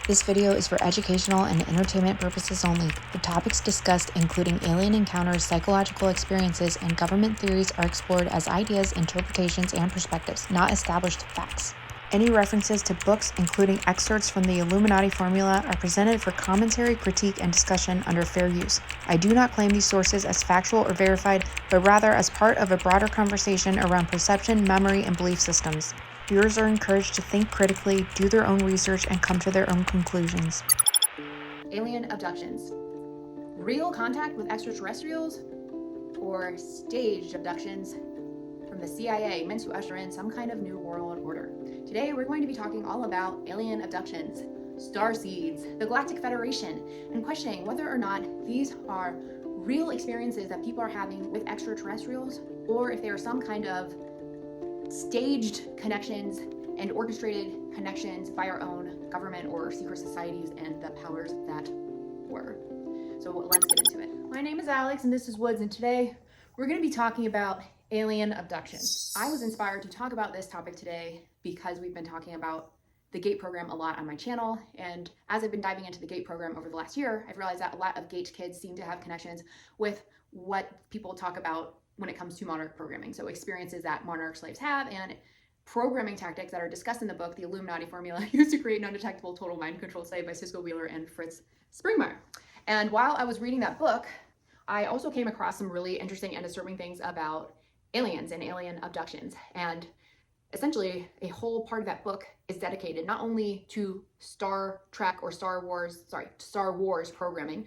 This video is for educational and entertainment purposes only. The topics discussed, including alien encounters, psychological experiences, and government theories, are explored as ideas, interpretations, and perspectives, not established facts. Any references to books, including excerpts from the Illuminati Formula, are presented for commentary, critique, and discussion under fair use. I do not claim these sources as factual or verified, but rather as part of a broader conversation around perception, memory, and belief systems. Viewers are encouraged to think critically, do their own research, and come to their own conclusions. Alien abductions. Real contact with extraterrestrials or staged abductions from the CIA meant to usher in some kind of new world order. Today we're going to be talking all about alien abductions, Starseeds, the Galactic Federation, and questioning whether or not these are real experiences that people are having with extraterrestrials, or if they are some kind of staged connections and orchestrated connections by our own government or secret societies and the powers that were. So let's get into it. My name is Alex and this is Woods, and today we're going to be talking about alien abductions. I was inspired to talk about this topic today because we've been talking about the GATE program a lot on my channel, and as I've been diving into the GATE program over the last year, I've realized that a lot of GATE kids seem to have connections with what people talk about when it comes to Monarch programming. So experiences that Monarch slaves have and programming tactics that are discussed in the book, The Illuminati Formula, used to create an undetectable total mind control slave by Cisco Wheeler and Fritz Springmeier. And while I was reading that book, I also came across some really interesting and disturbing things about aliens and alien abductions. And essentially, a whole part of that book is dedicated not only to Star Wars programming,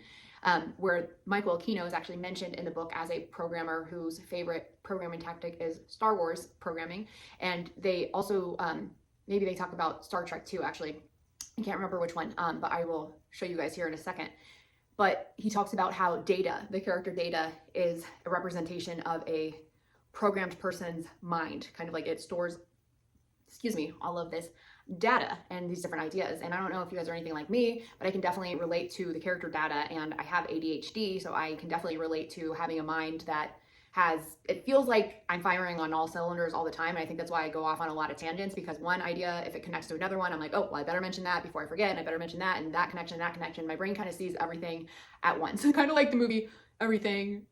where Michael Aquino is actually mentioned in the book as a programmer whose favorite programming tactic is Star Wars programming. And they also, maybe they talk about Star Trek too, actually. I can't remember which one, but I will show you guys here in a second. But he talks about how Data, the character Data, is a representation of a programmed person's mind, kind of like it stores, all of this data and these different ideas. And I don't know if you guys are anything like me, but I can definitely relate to the character Data, and I have ADHD, so I can definitely relate to having a mind that it feels like I'm firing on all cylinders all the time. And I think that's why I go off on a lot of tangents, because one idea, if it connects to another one, I'm like, oh, well, I better mention that before I forget, and I better mention that, and that connection. My brain kind of sees everything at once. Kind of like the movie Everything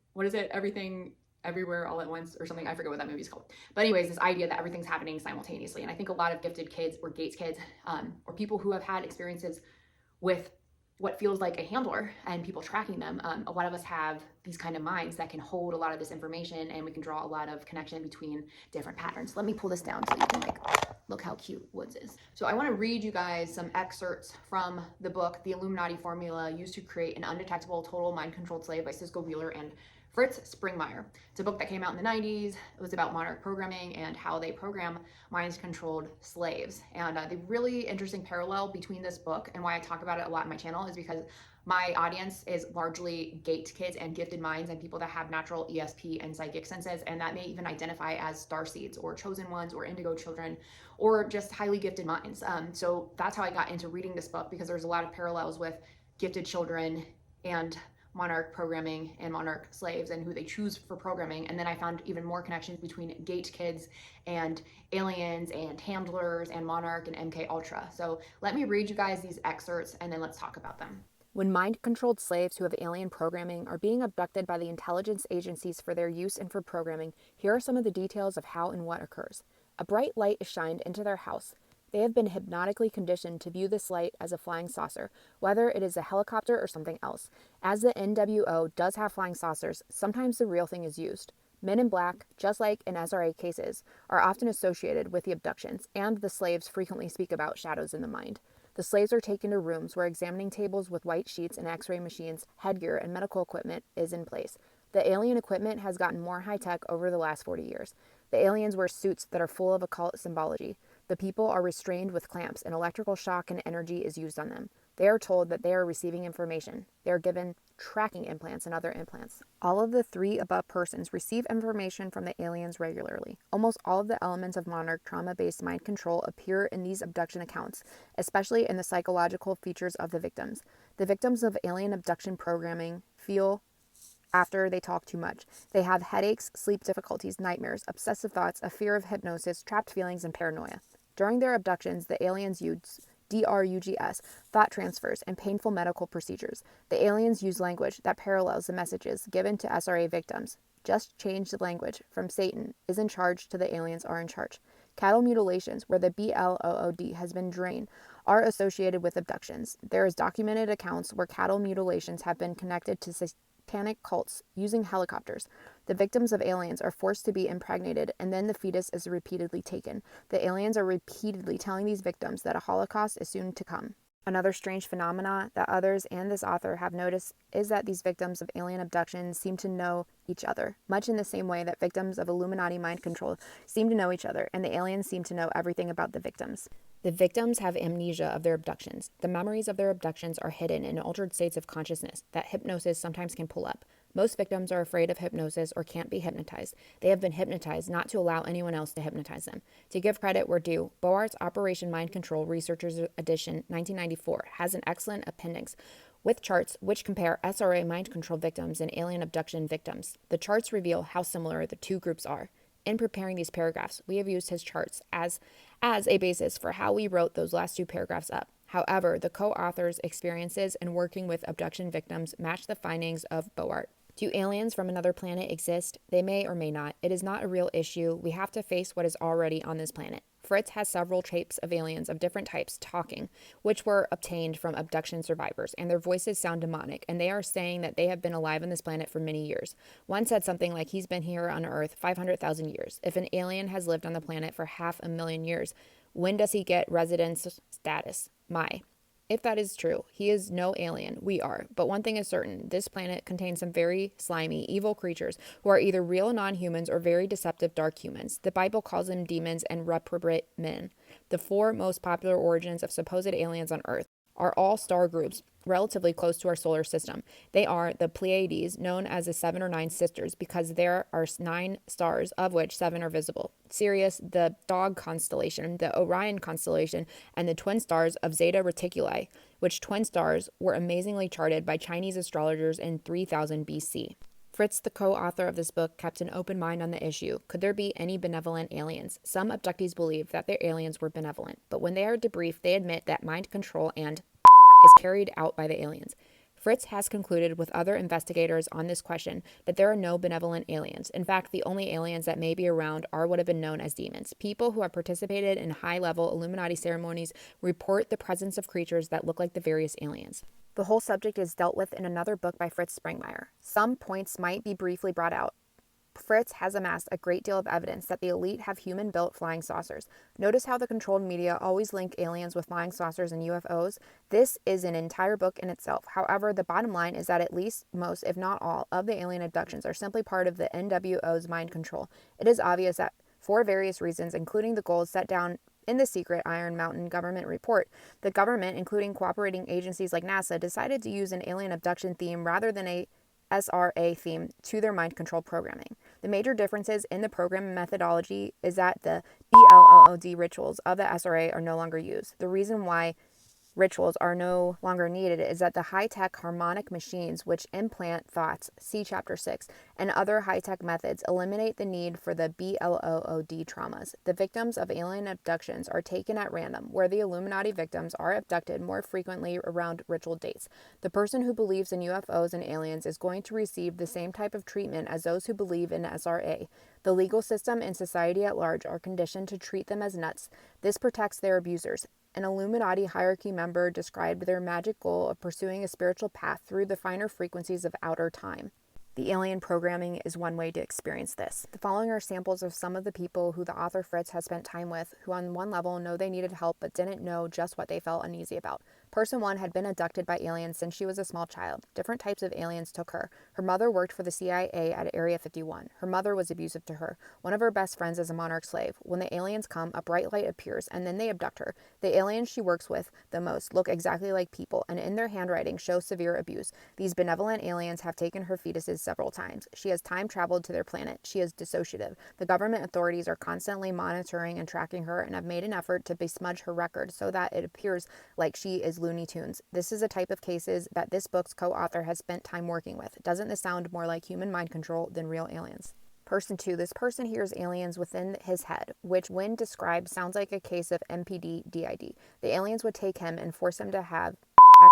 Everywhere All at Once or something. I forget what that movie's called. But anyways, this idea that everything's happening simultaneously. And I think a lot of gifted kids or GATES kids, or people who have had experiences with what feels like a handler and people tracking them, a lot of us have these kind of minds that can hold a lot of this information, and we can draw a lot of connection between different patterns. Let me pull this down so you can look how cute Woods is. So I want to read you guys some excerpts from the book, The Illuminati Formula, used to create an undetectable total mind controlled slave by Cisco Wheeler and Fritz Springmeier. It's a book that came out in the 90s. It was about Monarch programming and how they program mind-controlled slaves. And the really interesting parallel between this book and why I talk about it a lot on my channel is because my audience is largely GATE kids and gifted minds and people that have natural ESP and psychic senses, and that may even identify as Starseeds or chosen ones or Indigo children or just highly gifted minds. So that's how I got into reading this book, because there's a lot of parallels with gifted children and Monarch programming and Monarch slaves and who they choose for programming. And then I found even more connections between GATE kids and aliens and handlers and Monarch and MK Ultra. So let me read you guys these excerpts and then let's talk about them. When mind-controlled slaves who have alien programming are being abducted by the intelligence agencies for their use and for programming, here are some of the details of how and what occurs. A bright light is shined into their house. They have been hypnotically conditioned to view this light as a flying saucer, whether it is a helicopter or something else. As the NWO does have flying saucers, sometimes the real thing is used. Men in black, just like in SRA cases, are often associated with the abductions, and the slaves frequently speak about shadows in the mind. The slaves are taken to rooms where examining tables with white sheets and x-ray machines, headgear, and medical equipment is in place. The alien equipment has gotten more high-tech over the last 40 years. The aliens wear suits that are full of occult symbology. The people are restrained with clamps, and electrical shock and energy is used on them. They are told that they are receiving information. They are given tracking implants and other implants. All of the three above persons receive information from the aliens regularly. Almost all of the elements of Monarch trauma-based mind control appear in these abduction accounts, especially in the psychological features of the victims. The victims of alien abduction programming feel after they talk too much. They have headaches, sleep difficulties, nightmares, obsessive thoughts, a fear of hypnosis, trapped feelings, and paranoia. During their abductions, the aliens drugs, thought transfers, and painful medical procedures. The aliens use language that parallels the messages given to SRA victims. Just change the language from Satan is in charge to the aliens are in charge. Cattle mutilations, where the BLOOD has been drained, are associated with abductions. There is documented accounts where cattle mutilations have been connected to satanic cults using helicopters. The victims of aliens are forced to be impregnated, and then the fetus is repeatedly taken. The aliens are repeatedly telling these victims that a Holocaust is soon to come. Another strange phenomena that others and this author have noticed is that these victims of alien abductions seem to know each other, much in the same way that victims of Illuminati mind control seem to know each other, and the aliens seem to know everything about the victims. The victims have amnesia of their abductions. The memories of their abductions are hidden in altered states of consciousness that hypnosis sometimes can pull up. Most victims are afraid of hypnosis or can't be hypnotized. They have been hypnotized not to allow anyone else to hypnotize them. To give credit where due, Boart's Operation Mind Control Researchers Edition 1994 has an excellent appendix with charts which compare SRA mind control victims and alien abduction victims. The charts reveal how similar the two groups are. In preparing these paragraphs, we have used his charts as a basis for how we wrote those last two paragraphs up. However, the co-authors' experiences in working with abduction victims match the findings of Boart. Do aliens from another planet exist? They may or may not. It is not a real issue. We have to face what is already on this planet. Fritz has several tapes of aliens of different types talking, which were obtained from abduction survivors, and their voices sound demonic, and they are saying that they have been alive on this planet for many years. One said something like he's been here on Earth 500,000 years. If an alien has lived on the planet for 500,000 years, when does he get residence status? If that is true, he is no alien. We are. But one thing is certain. This planet contains some very slimy, evil creatures who are either real non-humans or very deceptive dark humans. The Bible calls them demons and reprobate men. The four most popular origins of supposed aliens on Earth are all star groups relatively close to our solar system. They are the Pleiades, known as the 7 or 9 sisters, because there are 9 stars, of which 7 are visible. Sirius, the Dog constellation, the Orion constellation, and the twin stars of Zeta Reticuli, which twin stars were amazingly charted by Chinese astrologers in 3000 BC. Fritz, the co-author of this book, kept an open mind on the issue. Could there be any benevolent aliens? Some abductees believe that their aliens were benevolent, but when they are debriefed, they admit that mind control and is carried out by the aliens. Fritz has concluded with other investigators on this question that there are no benevolent aliens. In fact, the only aliens that may be around are what have been known as demons. People who have participated in high-level Illuminati ceremonies report the presence of creatures that look like the various aliens. The whole subject is dealt with in another book by Fritz Springmeier. Some points might be briefly brought out. Fritz has amassed a great deal of evidence that the elite have human-built flying saucers. Notice how the controlled media always link aliens with flying saucers and UFOs? This is an entire book in itself. However, the bottom line is that at least most, if not all, of the alien abductions are simply part of the NWO's mind control. It is obvious that for various reasons, including the goals set down in the secret Iron Mountain government report, the government, including cooperating agencies like NASA, decided to use an alien abduction theme rather than a SRA theme to their mind control programming. The major differences in the program methodology is that the BLOOD rituals of the SRA are no longer used. The reason why rituals are no longer needed is that the high-tech harmonic machines which implant thoughts, see Chapter 6, and other high-tech methods eliminate the need for the BLOOD traumas. The victims of alien abductions are taken at random, where the Illuminati victims are abducted more frequently around ritual dates. The person who believes in UFOs and aliens is going to receive the same type of treatment as those who believe in SRA. The legal system and society at large are conditioned to treat them as nuts. This protects their abusers. An Illuminati hierarchy member described their magic goal of pursuing a spiritual path through the finer frequencies of outer time. The alien programming is one way to experience this. The following are samples of some of the people who the author Fritz has spent time with, who on one level know they needed help but didn't know just what they felt uneasy about. Person 1 had been abducted by aliens since she was a small child. Different types of aliens took her. Her mother worked for the CIA at Area 51. Her mother was abusive to her. One of her best friends is a Monarch slave. When the aliens come, a bright light appears, and then they abduct her. The aliens she works with the most look exactly like people, and in their handwriting show severe abuse. These benevolent aliens have taken her fetuses several times. She has time traveled to their planet. She is dissociative. The government authorities are constantly monitoring and tracking her and have made an effort to besmudge her record so that it appears like she is Looney Tunes. This is a type of cases that this book's co-author has spent time working with. Doesn't this sound more like human mind control than real aliens? Person 2, this person hears aliens within his head, which when described sounds like a case of MPD-DID. The aliens would take him and force him to have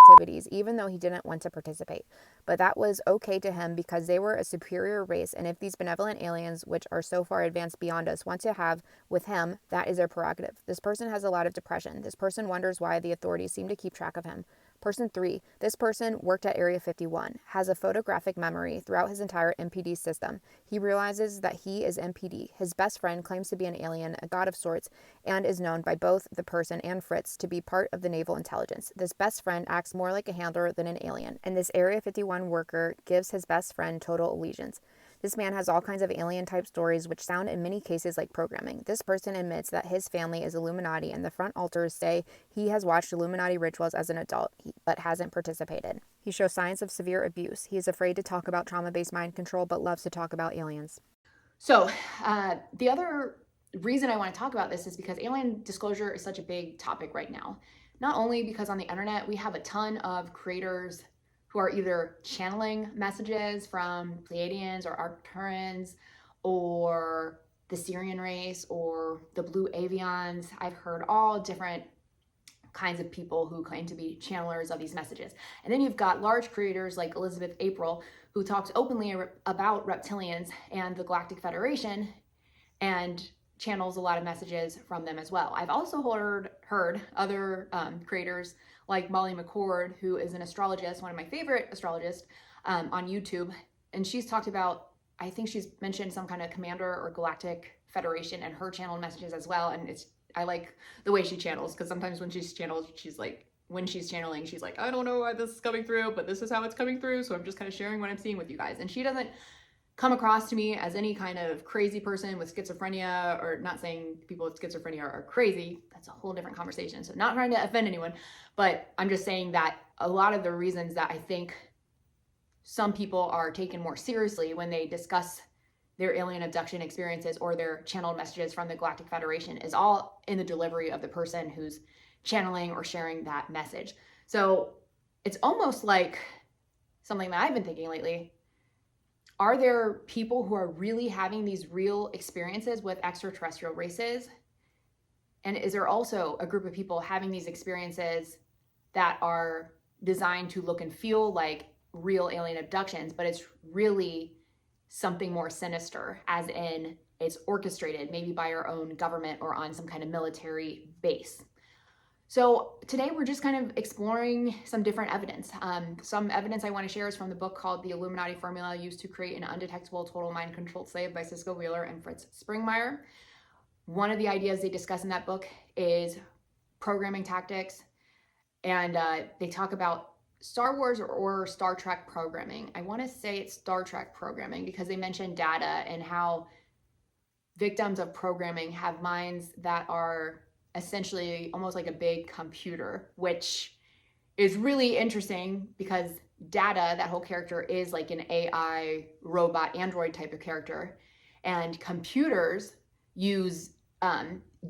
activities even though he didn't want to participate. But that was okay to him because they were a superior race, and if these benevolent aliens, which are so far advanced beyond us, want to have with him, that is their prerogative. This person has a lot of depression. This person wonders why the authorities seem to keep track of him. Person 3, this person worked at Area 51, has a photographic memory throughout his entire MPD system. He realizes that he is MPD. His best friend claims to be an alien, a god of sorts, and is known by both the person and Fritz to be part of the naval intelligence. This best friend acts more like a handler than an alien, and this Area 51 worker gives his best friend total allegiance. This man has all kinds of alien-type stories which sound in many cases like programming. This person admits that his family is Illuminati, and the front altars say he has watched Illuminati rituals as an adult, but hasn't participated. He shows signs of severe abuse. He is afraid to talk about trauma-based mind control, but loves to talk about aliens. So the other reason I want to talk about this is because alien disclosure is such a big topic right now. Not only because on the internet we have a ton of creators who are either channeling messages from Pleiadians or Arcturans or the Syrian race or the Blue Avians. I've heard all different kinds of people who claim to be channelers of these messages. And then you've got large creators like Elizabeth April, who talks openly about reptilians and the Galactic Federation and channels a lot of messages from them as well. I've also heard other creators like Molly McCord, who is an astrologist, one of my favorite astrologists on YouTube. And she's talked about, I think she's mentioned some kind of commander or Galactic Federation and her channeled messages as well. And I like the way she channels, because sometimes when she's channeled, when she's channeling, she's like, I don't know why this is coming through, but this is how it's coming through. So I'm just kind of sharing what I'm seeing with you guys. And she doesn't come across to me as any kind of crazy person with schizophrenia, or not saying people with schizophrenia are crazy. That's a whole different conversation. So not trying to offend anyone, but I'm just saying that a lot of the reasons that I think some people are taken more seriously when they discuss their alien abduction experiences or their channeled messages from the Galactic Federation is all in the delivery of the person who's channeling or sharing that message. So it's almost like something that I've been thinking lately. Are there people who are really having these real experiences with extraterrestrial races? And is there also a group of people having these experiences that are designed to look and feel like real alien abductions, but it's really something more sinister, as in it's orchestrated maybe by our own government or on some kind of military base? So today we're just kind of exploring some different evidence. Some evidence I want to share is from the book called The Illuminati Formula, Used to Create an Undetectable Total Mind-Controlled Slave by Cisco Wheeler and Fritz Springmeier. One of the ideas they discuss in that book is programming tactics, and they talk about Star Wars or Star Trek programming. I want to say it's Star Trek programming because they mention data and how victims of programming have minds that are essentially almost like a big computer, which is really interesting because Data, that whole character, is like an AI robot android type of character, and computers use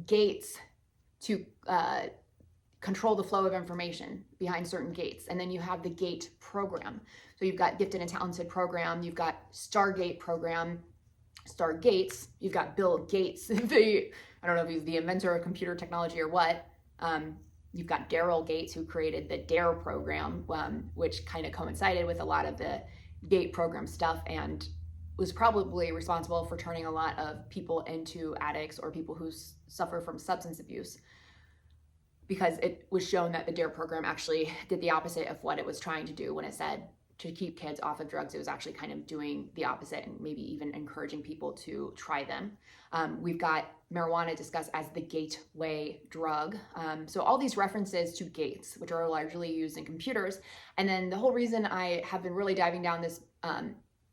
gates to control the flow of information behind certain gates. And then you have the gate program. So you've got gifted and talented program, you've got Stargate program, Stargates, you've got Bill Gates, I don't know if he's the inventor of computer technology or what. You've got Daryl Gates, who created the DARE program, which kind of coincided with a lot of the Gate program stuff and was probably responsible for turning a lot of people into addicts or people who suffer from substance abuse, because it was shown that the DARE program actually did the opposite of what it was trying to do. When it said to keep kids off of drugs, it was actually kind of doing the opposite and maybe even encouraging people to try them. We've got marijuana discussed as the gateway drug. So all these references to gates, which are largely used in computers. And then the whole reason I have been really diving down this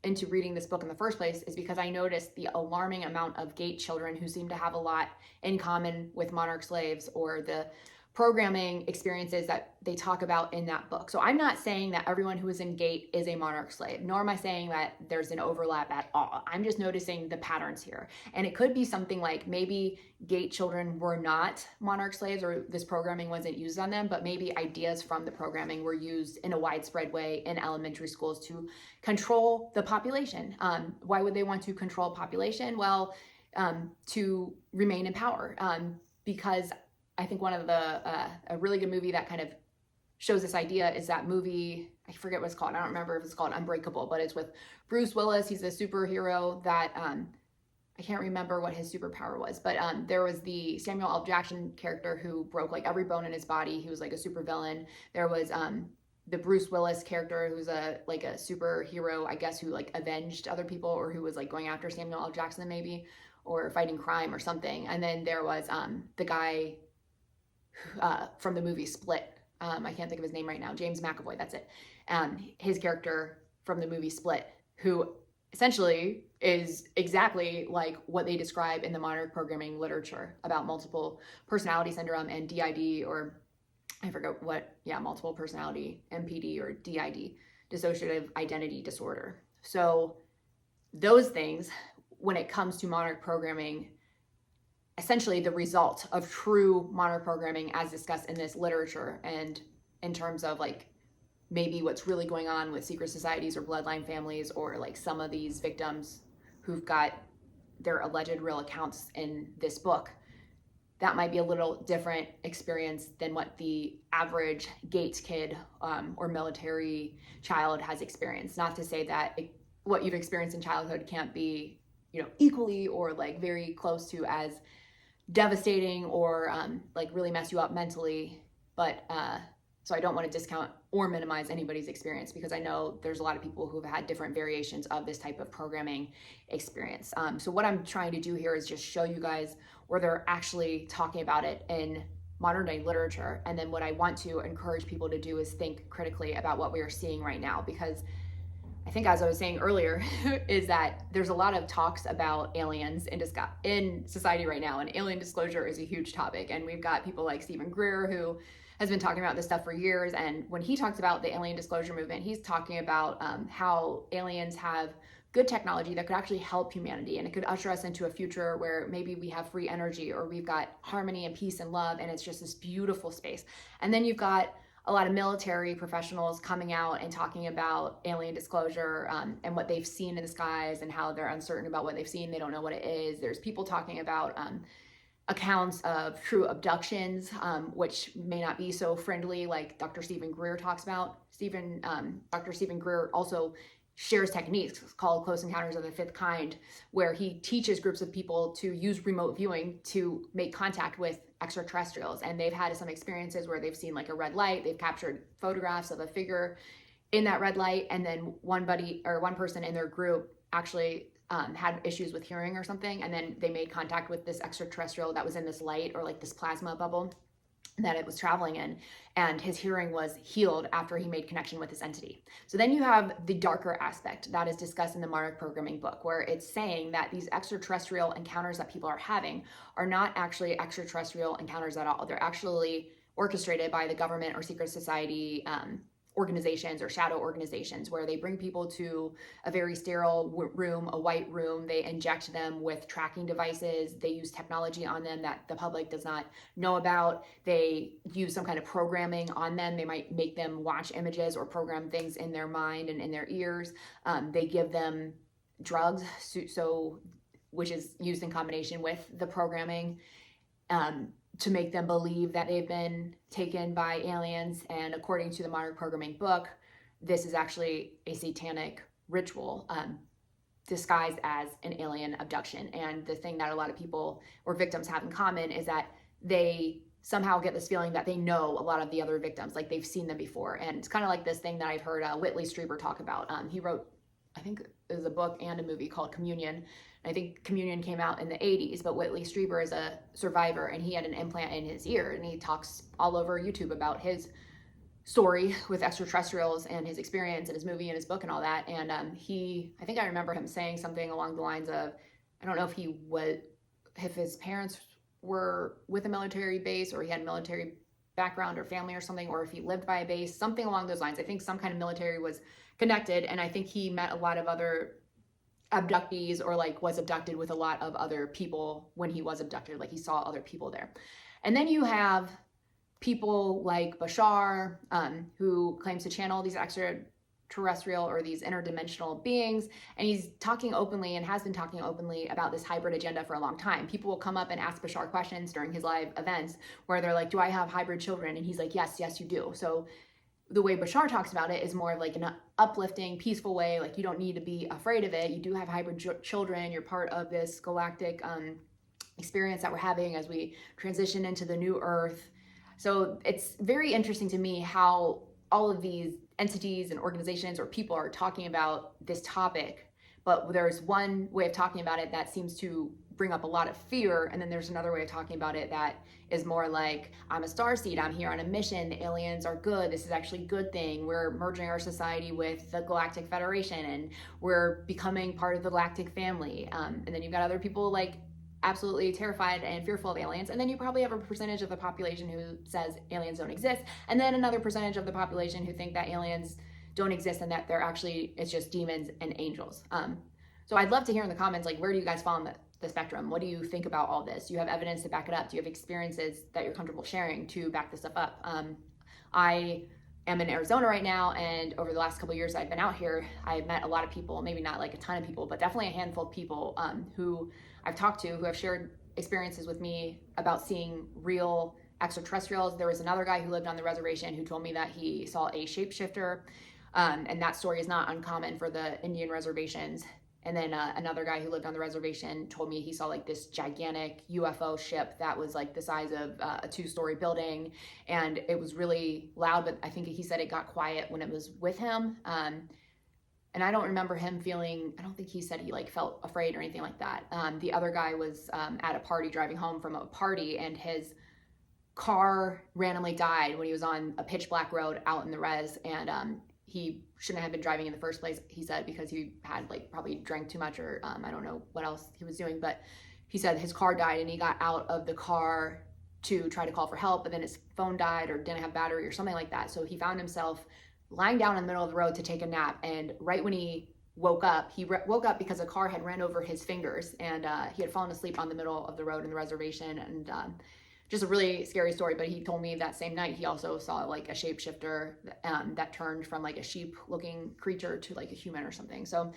into reading this book in the first place is because I noticed the alarming amount of gate children who seem to have a lot in common with monarch slaves or the programming experiences that they talk about in that book. So I'm not saying that everyone who is in Gate is a Monarch slave, nor am I saying that there's an overlap at all. I'm just noticing the patterns here. And it could be something like maybe Gate children were not Monarch slaves, or this programming wasn't used on them, but maybe ideas from the programming were used in a widespread way in elementary schools to control the population. Why would they want to control population? Well, to remain in power, because I think one of a really good movie that kind of shows this idea is that movie, I forget what it's called. I don't remember if it's called Unbreakable, but it's with Bruce Willis. He's a superhero that, I can't remember what his superpower was, but there was the Samuel L. Jackson character who broke like every bone in his body. He was like a supervillain. There was the Bruce Willis character who's a superhero, I guess, who like avenged other people, or who was like going after Samuel L. Jackson maybe, or fighting crime or something. And then there was the guy from the movie Split. I can't think of his name right now. James McAvoy, that's it. His character from the movie Split, who essentially is exactly like what they describe in the Monarch programming literature about multiple personality syndrome and DID, or I forget what, multiple personality, MPD or DID, dissociative identity disorder. So those things, when it comes to Monarch programming, essentially the result of true Monarch programming as discussed in this literature, and in terms of like maybe what's really going on with secret societies or bloodline families, or like some of these victims who've got their alleged real accounts in this book, that might be a little different experience than what the average Gates kid or military child has experienced. Not to say that what you've experienced in childhood can't be, equally or like very close to as devastating or like really mess you up mentally, but so I don't want to discount or minimize anybody's experience, because I know there's a lot of people who've had different variations of this type of programming experience. So what I'm trying to do here is just show you guys where they're actually talking about it in modern day literature, and then what I want to encourage people to do is think critically about what we are seeing right now, because I think, as I was saying earlier, is that there's a lot of talks about aliens in society right now, and alien disclosure is a huge topic. And we've got people like Steven Greer, who has been talking about this stuff for years. And when he talks about the alien disclosure movement, he's talking about how aliens have good technology that could actually help humanity, and it could usher us into a future where maybe we have free energy, or we've got harmony and peace and love, and it's just this beautiful space. And then you've got a lot of military professionals coming out and talking about alien disclosure and what they've seen in the skies, and how they're uncertain about what they've seen. They don't know what it is. There's people talking about accounts of true abductions, which may not be so friendly, like Dr. Steven Greer talks about. Dr. Steven Greer also shares techniques called Close Encounters of the Fifth Kind, where he teaches groups of people to use remote viewing to make contact with extraterrestrials. And they've had some experiences where they've seen like a red light, they've captured photographs of a figure in that red light, and then one person in their group actually had issues with hearing or something, and then they made contact with this extraterrestrial that was in this light, or like this plasma bubble that it was traveling in, and his hearing was healed after he made connection with this entity. So then you have the darker aspect that is discussed in the Monarch programming book, where it's saying that these extraterrestrial encounters that people are having are not actually extraterrestrial encounters at all. They're actually orchestrated by the government or secret society organizations or shadow organizations, where they bring people to a very sterile room, a white room. They inject them with tracking devices. They use technology on them that the public does not know about. They use some kind of programming on them. They might make them watch images or program things in their mind and in their ears. They give them drugs, which is used in combination with the programming, to make them believe that they've been taken by aliens. And according to the Monarch programming book, this is actually a satanic ritual disguised as an alien abduction. And the thing that a lot of people or victims have in common is that they somehow get this feeling that they know a lot of the other victims, like they've seen them before. And it's kind of like this thing that I've heard Whitley Strieber talk about. He wrote, I think it was a book and a movie called Communion. I think Communion came out in the 80s, but Whitley Strieber is a survivor, and he had an implant in his ear, and he talks all over YouTube about his story with extraterrestrials and his experience in his movie and his book and all that. And I think I remember him saying something along the lines of, I don't know if his parents were with a military base, or he had military background or family or something, or if he lived by a base, something along those lines. I think some kind of military was connected, and I think he met a lot of other abductees, or like was abducted with a lot of other people when he was abducted, like he saw other people there. And then you have people like Bashar, who claims to channel these extraterrestrial or these interdimensional beings, and he's talking openly and has been talking openly about this hybrid agenda for a long time. People will come up and ask Bashar questions during his live events where they're like, do I have hybrid children? And he's like, yes, you do. So the way Bashar talks about it is more of like an uplifting, peaceful way. Like, you don't need to be afraid of it. You do have hybrid children. You're part of this galactic experience that we're having as we transition into the new Earth. So it's very interesting to me how all of these entities and organizations or people are talking about this topic, but there's one way of talking about it that seems to bring up a lot of fear, and then there's another way of talking about it that is more like, I'm a starseed, I'm here on a mission, the aliens are good, this is actually a good thing, we're merging our society with the Galactic Federation, and we're becoming part of the Galactic family. And then you've got other people like absolutely terrified and fearful of aliens, and then you probably have a percentage of the population who says aliens don't exist, and then another percentage of the population who think that aliens don't exist and that they're actually, it's just demons and angels. So I'd love to hear in the comments, like, where do you guys fall on the spectrum? What do you think about all this? Do you have evidence to back it up? Do you have experiences that you're comfortable sharing to back this stuff up? I am in Arizona right now, and over the last couple of years I've been out here, I've met a lot of people, maybe not like a ton of people, but definitely a handful of people who I've talked to, who have shared experiences with me about seeing real extraterrestrials. There was another guy who lived on the reservation who told me that he saw a shapeshifter, and that story is not uncommon for the Indian reservations. And then another guy who lived on the reservation told me he saw like this gigantic UFO ship that was like the size of a 2-story building, and it was really loud, but I think he said it got quiet when it was with him. And I don't remember him feeling, I don't think he said he like felt afraid or anything like that. The other guy was at a party, driving home from a party, and his car randomly died when he was on a pitch black road out in the res, and he shouldn't have been driving in the first place, he said, because he had like probably drank too much, or I don't know what else he was doing, but he said his car died and he got out of the car to try to call for help, but then his phone died or didn't have battery or something like that. So he found himself lying down in the middle of the road to take a nap, and right when he woke up because a car had ran over his fingers, and he had fallen asleep on the middle of the road in the reservation. And just a really scary story. But he told me that same night he also saw like a shapeshifter that turned from like a sheep looking creature to like a human or something. So,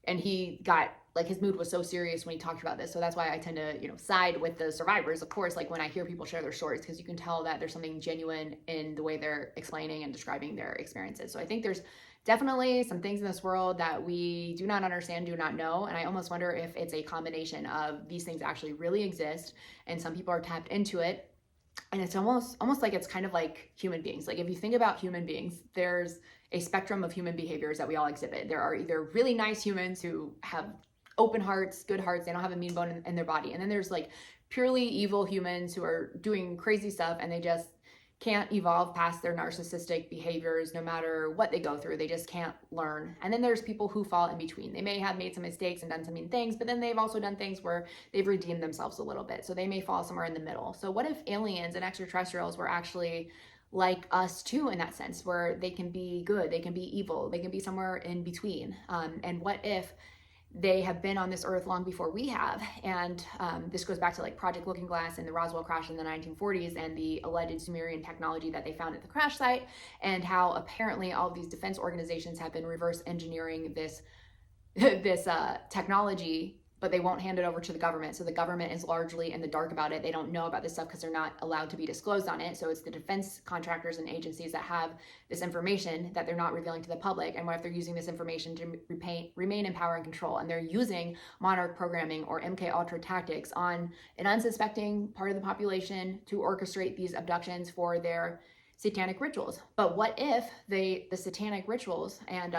and he got like, his mood was so serious when he talked about this. So that's why I tend to, side with the survivors, of course, like when I hear people share their stories, because you can tell that there's something genuine in the way they're explaining and describing their experiences. So I think there's definitely some things in this world that we do not understand, do not know. And I almost wonder if it's a combination of these things actually really exist and some people are tapped into it. And it's almost like it's kind of like human beings. Like, if you think about human beings, there's a spectrum of human behaviors that we all exhibit. There are either really nice humans who have open hearts, good hearts, they don't have a mean bone in their body. And then there's like purely evil humans who are doing crazy stuff, and they just can't evolve past their narcissistic behaviors no matter what they go through. They just can't learn. And then there's people who fall in between. They may have made some mistakes and done some mean things, but then they've also done things where they've redeemed themselves a little bit. So they may fall somewhere in the middle. So what if aliens and extraterrestrials were actually like us too, in that sense, where they can be good, they can be evil, they can be somewhere in between? And what if they have been on this earth long before we have? And this goes back to like Project Looking Glass and the Roswell crash in the 1940s and the alleged Sumerian technology that they found at the crash site, and how apparently all of these defense organizations have been reverse engineering this technology, but they won't hand it over to the government. So the government is largely in the dark about it. They don't know about this stuff because they're not allowed to be disclosed on it. So it's the defense contractors and agencies that have this information that they're not revealing to the public. And what if they're using this information to remain in power and control? And they're using Monarch programming or MK Ultra tactics on an unsuspecting part of the population to orchestrate these abductions for their satanic rituals. But what if the satanic rituals and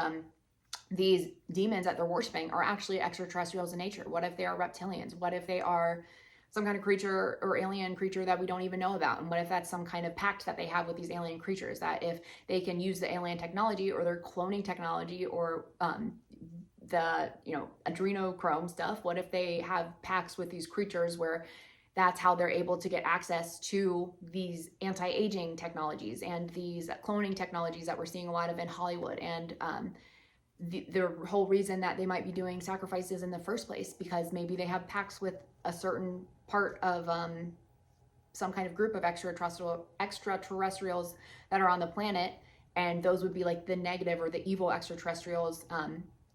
these demons that they're worshiping are actually extraterrestrials in nature? What if they are reptilians? What if they are some kind of creature or alien creature that we don't even know about? And what if that's some kind of pact that they have with these alien creatures, that if they can use the alien technology or their cloning technology or the adrenochrome stuff, what if they have pacts with these creatures where that's how they're able to get access to these anti-aging technologies and these cloning technologies that we're seeing a lot of in Hollywood, and the whole reason that they might be doing sacrifices in the first place, because maybe they have pacts with a certain part of some kind of group of extraterrestrials that are on the planet, and those would be like the negative or the evil extraterrestrials,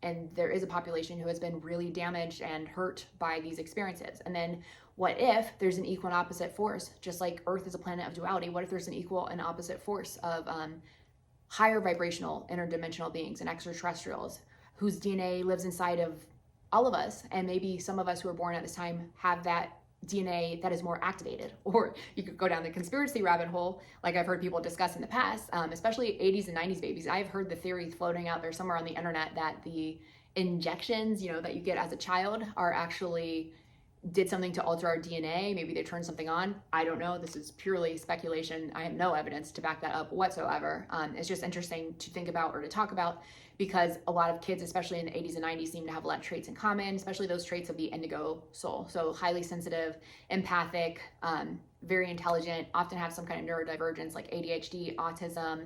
and there is a population who has been really damaged and hurt by these experiences. And then what if there's an equal and opposite force? Just like Earth is a planet of duality, what if there's an equal and opposite force of higher vibrational interdimensional beings and extraterrestrials whose DNA lives inside of all of us, and maybe some of us who are born at this time have that DNA that is more activated? Or you could go down the conspiracy rabbit hole, like I've heard people discuss in the past, especially 80s and 90s babies. I've heard the theory floating out there somewhere on the internet that the injections, that you get as a child are actually did something to alter our DNA. Maybe they turned something on. I don't know. This is purely speculation. I have no evidence to back that up whatsoever. It's just interesting to think about or to talk about, because a lot of kids, especially in the 80s and 90s, seem to have a lot of traits in common, especially those traits of the indigo soul. So highly sensitive, empathic, very intelligent, often have some kind of neurodivergence like ADHD, autism,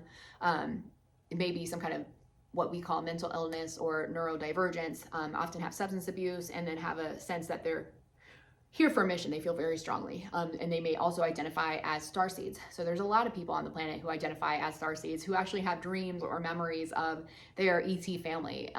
maybe some kind of what we call mental illness or neurodivergence, often have substance abuse, and then have a sense that they're here for a mission. They feel very strongly, and they may also identify as starseeds. So there's a lot of people on the planet who identify as starseeds who actually have dreams or memories of their ET family,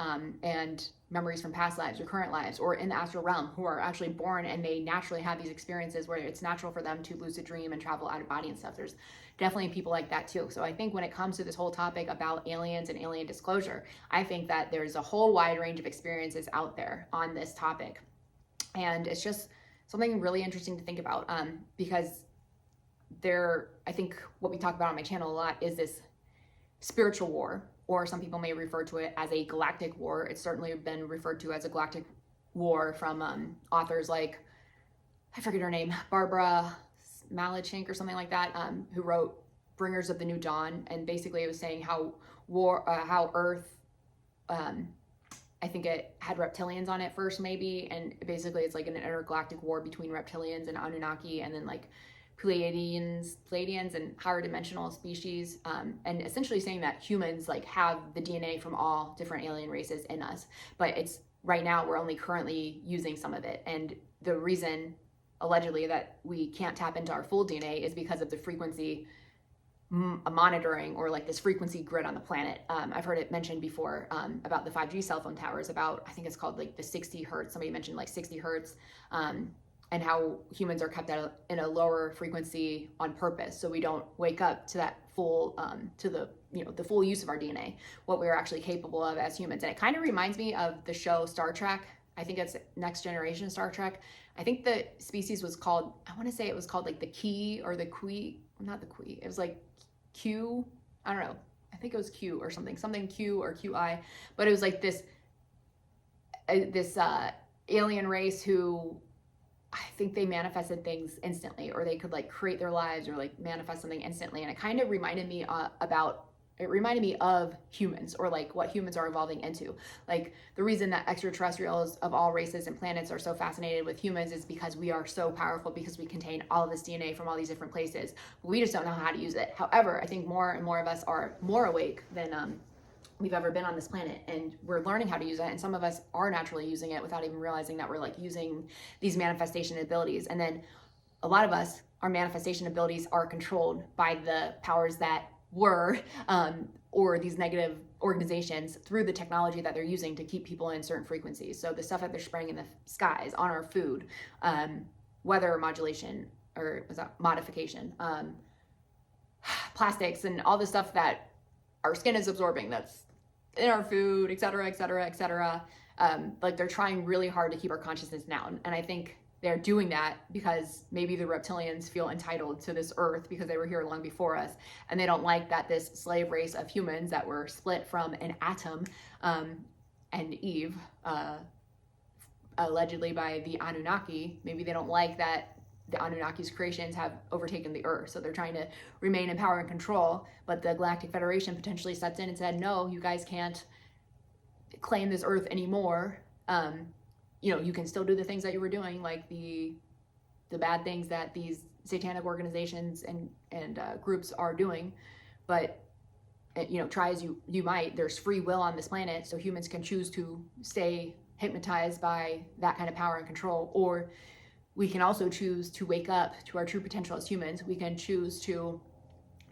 and memories from past lives or current lives or in the astral realm, who are actually born and they naturally have these experiences where it's natural for them to lucid dream and travel out of body and stuff. There's definitely people like that too. So I think when it comes to this whole topic about aliens and alien disclosure, I think that there's a whole wide range of experiences out there on this topic, and it's just something really interesting to think about, because I think what we talk about on my channel a lot is this spiritual war, or some people may refer to it as a galactic war. It's certainly been referred to as a galactic war from authors like, I forget her name, Barbara Malachink or something like that, who wrote Bringers of the New Dawn. And basically it was saying how Earth, I think it had reptilians on it first, maybe, and basically it's like an intergalactic war between reptilians and Anunnaki, and then like Pleiadians and higher dimensional species, and essentially saying that humans like have the DNA from all different alien races in us, but it's right now we're only currently using some of it, and the reason allegedly that we can't tap into our full DNA is because of the frequency monitoring, or like this frequency grid on the planet. I've heard it mentioned before about the 5G cell phone towers, about, I think it's called like the 60 hertz. Somebody mentioned like 60 hertz, and how humans are kept in a lower frequency on purpose, so we don't wake up to that full, to the full use of our DNA, what we're actually capable of as humans. And it kind of reminds me of the show Star Trek. I think it's Next Generation Star Trek. I think the species was called, I want to say it was called like the Key or the Qui, not the Qui. It was like Q, I don't know. I think it was Q or something Q or QI, but it was like this alien race who, I think they manifested things instantly, or they could like create their lives or like manifest something instantly. And it kind of reminded me of humans, or like what humans are evolving into. Like the reason that extraterrestrials of all races and planets are so fascinated with humans is because we are so powerful, because we contain all of this DNA from all these different places. We just don't know how to use it. However, I think more and more of us are more awake than we've ever been on this planet, and we're learning how to use it, and some of us are naturally using it without even realizing that we're like using these manifestation abilities. And then a lot of us, our manifestation abilities are controlled by the powers that were, or these negative organizations, through the technology that they're using to keep people in certain frequencies. So the stuff that they're spraying in the skies, on our food, weather modulation, or was that modification, plastics, and all the stuff that our skin is absorbing that's in our food, et cetera, et cetera, et cetera. Like they're trying really hard to keep our consciousness down. And I think they're doing that because maybe the reptilians feel entitled to this earth because they were here long before us, and they don't like that this slave race of humans that were split from an atom, and Eve, allegedly by the Anunnaki, maybe they don't like that the Anunnaki's creations have overtaken the earth, so they're trying to remain in power and control. But the Galactic Federation potentially stepped in and said, no, you guys can't claim this earth anymore. You can still do the things that you were doing, like the the bad things that these satanic organizations and groups are doing. But try as you might, there's free will on this planet, so humans can choose to stay hypnotized by that kind of power and control, or we can also choose to wake up to our true potential as humans. We can choose to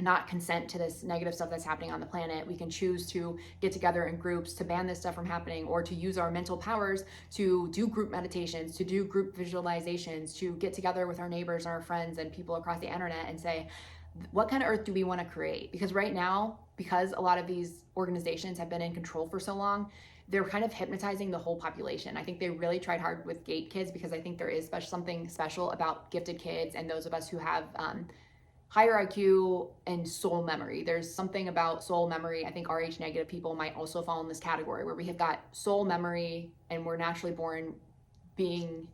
not consent to this negative stuff that's happening on the planet. We can choose to get together in groups to ban this stuff from happening, or to use our mental powers to do group meditations, to do group visualizations, to get together with our neighbors and our friends and people across the internet and say, what kind of earth do we want to create? Because right now, because a lot of these organizations have been in control for so long, they're kind of hypnotizing the whole population. I think they really tried hard with gate kids, because I think there is something special about gifted kids and those of us who have higher IQ and soul memory. There's something about soul memory. I think RH negative people might also fall in this category, where we have got soul memory and we're naturally born being,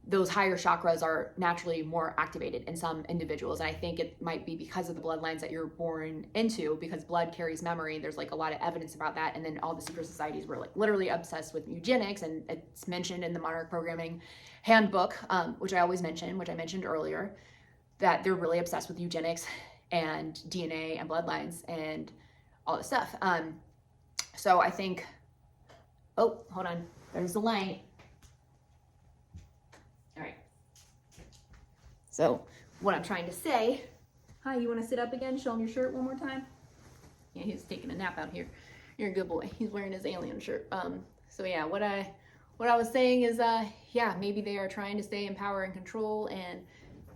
those higher chakras are naturally more activated in some individuals. And I think it might be because of the bloodlines that you're born into, because blood carries memory. There's like a lot of evidence about that. And then all the secret societies were like literally obsessed with eugenics, and it's mentioned in the Monarch programming handbook, which I always mention, which I mentioned earlier, that they're really obsessed with eugenics and DNA and bloodlines and all this stuff. So I think, oh, hold on, there's the light. All right. So what I'm trying to say, hi, you want to sit up again? Show him your shirt one more time. Yeah, he's taking a nap out here. You're a good boy. He's wearing his alien shirt. So yeah, what I was saying is, yeah, maybe they are trying to stay in power and control and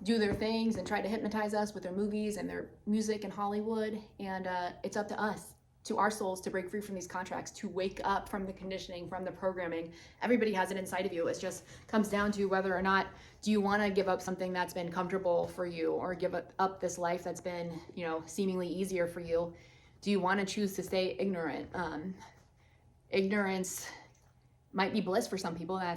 do their things and try to hypnotize us with their movies and their music and Hollywood. And it's up to us, to our souls, to break free from these contracts, to wake up from the conditioning, from the programming. Everybody has it inside of you. It just comes down to whether or not do you want to give up something that's been comfortable for you, or give up this life that's been, seemingly easier for you. Do you want to choose to stay ignorant? Ignorance might be bliss for some people. And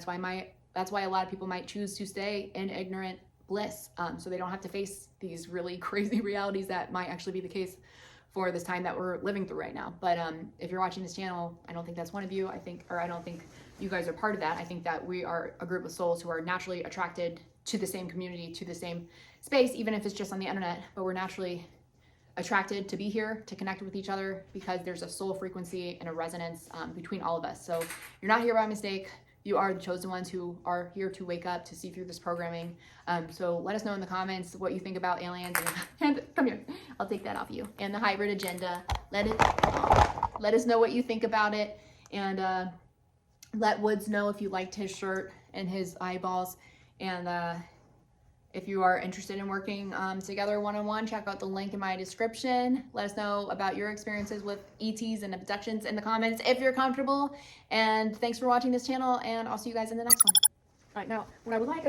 that's why a lot of people might choose to stay in ignorant bliss, so they don't have to face these really crazy realities that might actually be the case for this time that we're living through right now. But if you're watching this channel, I don't think that's one of you. I don't think you guys are part of that. I think that we are a group of souls who are naturally attracted to the same community, to the same space, even if it's just on the internet, but we're naturally attracted to be here, to connect with each other, because there's a soul frequency and a resonance between all of us. So you're not here by mistake. You are the chosen ones who are here to wake up, to see through this programming. So let us know in the comments what you think about aliens. And come here, I'll take that off you. And the hybrid agenda. Let us know what you think about it. And let Woods know if you liked his shirt and his eyeballs. And if you are interested in working together one-on-one, check out the link in my description. Let us know about your experiences with ETs and abductions in the comments if you're comfortable. And thanks for watching this channel, and I'll see you guys in the next one. All right, now, what I would like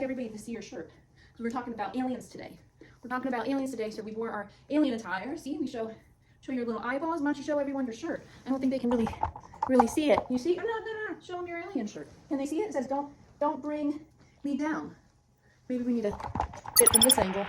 everybody to see your shirt, because we're talking about aliens today. So we wore our alien attire. See, we show your little eyeballs. Why don't you show everyone your shirt? I don't think they can really see it. You see? No. Show them your alien shirt. Can they see it? It says, don't bring me down. Maybe we need to get from this angle.